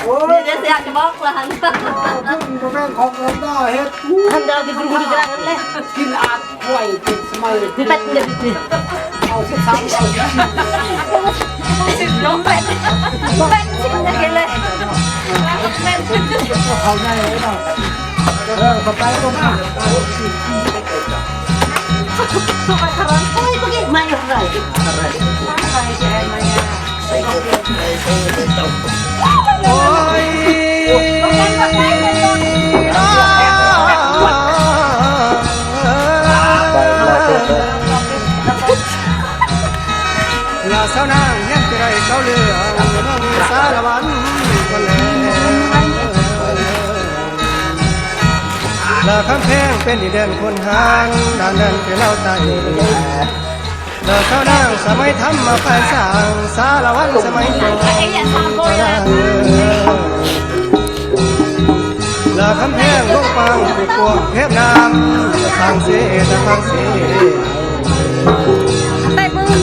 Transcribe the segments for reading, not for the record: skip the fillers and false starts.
เดี๋ยวอยากจะบอกละฮันก็แม่งของเราได้เฮ็ดฮันเดินกินกันนั่นแหละกินอาดห่วยกินสมัยเป็ดเด็ดเอาสิซ้ำเอาสิน้องเป็ดชิมได้เลยเขาใหญ่เลยเนาะเข้าไปตรงนี้สุกคารันโอ้ยเมื่อกี้ไม่อะไรอะไรแกไม่ใส่ของเดียวโอ้ยลาสาวนางยังจะได้เขาเรือน้องสารวันคนแลลาคำแพงเป็นดินแดนคนหางด้านนั้นเป็นเล่าไตลาสาวนางสมัยทำมาแฟนสางสารวันสมัยก่อนลาคำแพงลูกปังปุกปวงเทพน้ำทางเสียทางเสียไปมือ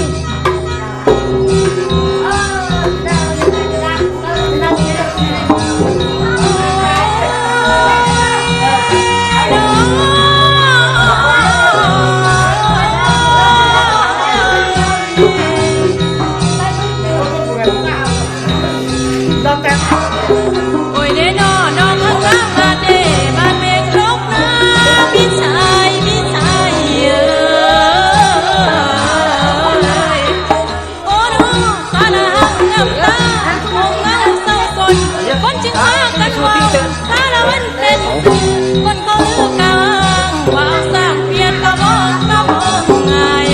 โอ้ยเด้นอน้องข้างล่างมาเด้บ้านเมฆลกน้ำพี่ชายโอ้น้องสาระน้ำตาคงเงาเศร้าสนคนจึงพากันว่าสารวันเป็นคนเขาลือกลางว่าสร้างเพียรกระบอกกระบอกง่าย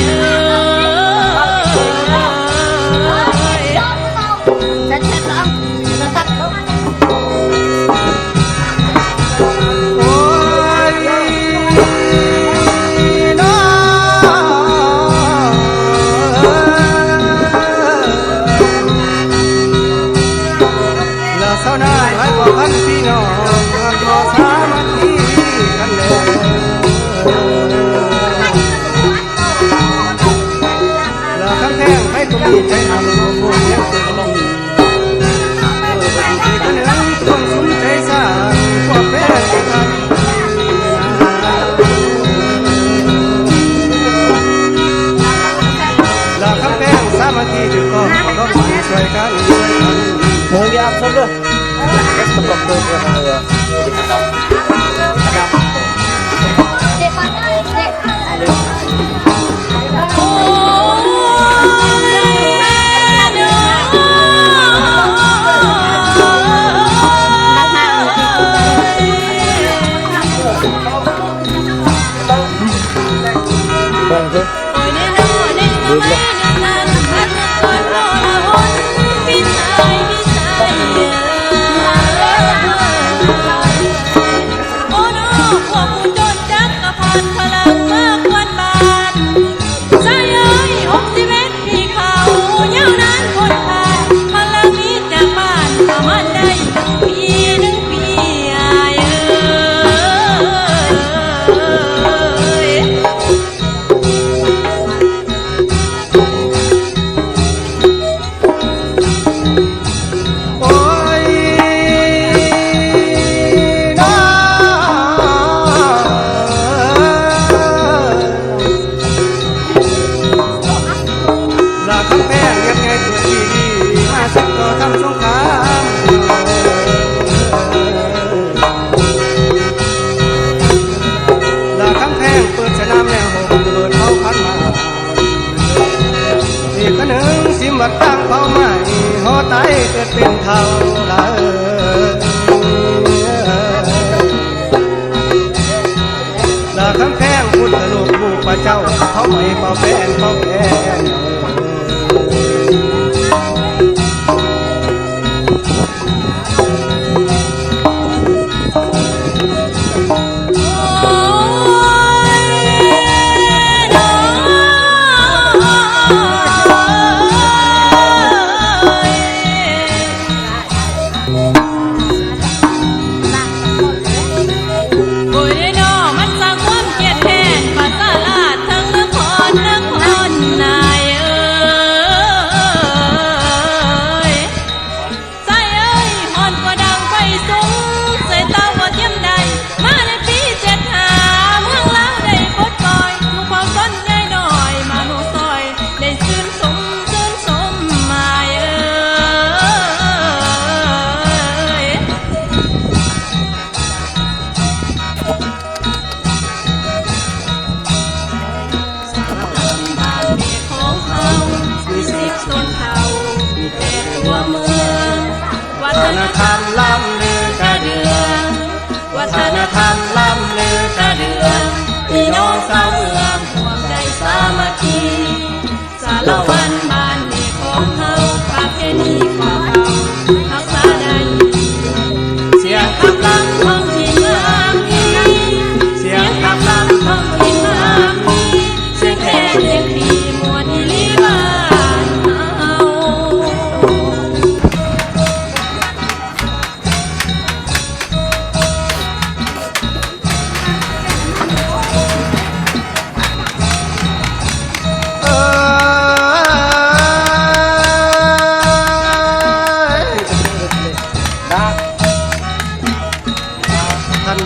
ฉันเสร็จแล้วจะตัดแล้วสาวนาหลายกว่าพันพี่น้องก็สามัคคีกันแล้วลาคำแพงให้ตุ้มีใจทำผู้ผู้เลี้ยงตัวลงอีกคนหนึ่งต้องสนใจสร้างความเป็นกันลาคำแพงสามัคคีจุดก่อนเราช่วยกันMuy absolut. Esto propio de laบัดตั้งเป้าหมายหอตายเกิดเป็นเท่าละลาคำแพงพุทธลูกผู้พระเจ้าเขาไม่เป่าแฟนเป่าแฟนมันสร้างความเกลียดแค้นภาษาลาดทั้งนครนาย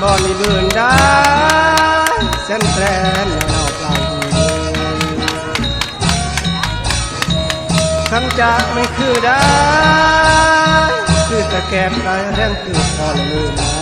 บ่มีเบื่อได้เส้นแสนนอกเราคันจะไม่คือได้คือตะแกรงกายแรงคือพอลืมมา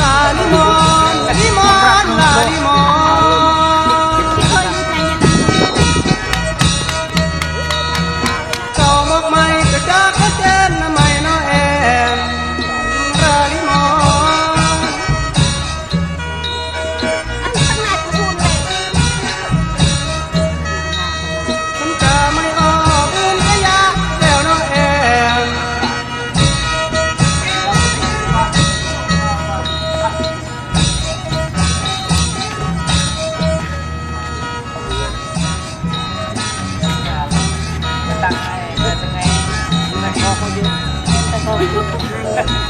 ลาลิมอนลิมอนลาลิมอนเจ้ามกไม่กระจากกระเจนนะไม่น้อแอมลาลิมอนมันจะไม่ออกเงินกระยาแล้วน้อแอม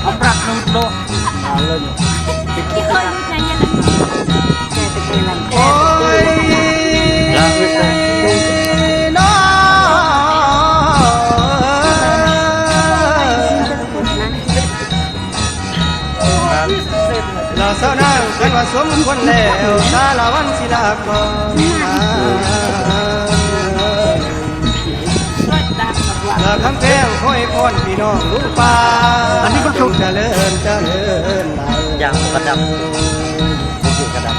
เอาปรักนุ่มโล ที่เคยรู้ใจยังไง แค่ตะเกียง โอ้ยน้อเราเศร้านางกันว่าสมควรแล้วสารวันศิลากรเราคำแพงคอยคนพี่น้องรู้ป่าอันนี้ก็ถูกเจริญเจริญอย่างกระดับกระดับ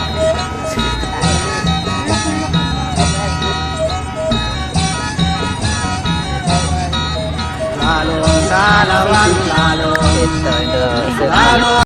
ลาโลสารวันลาโลลาโล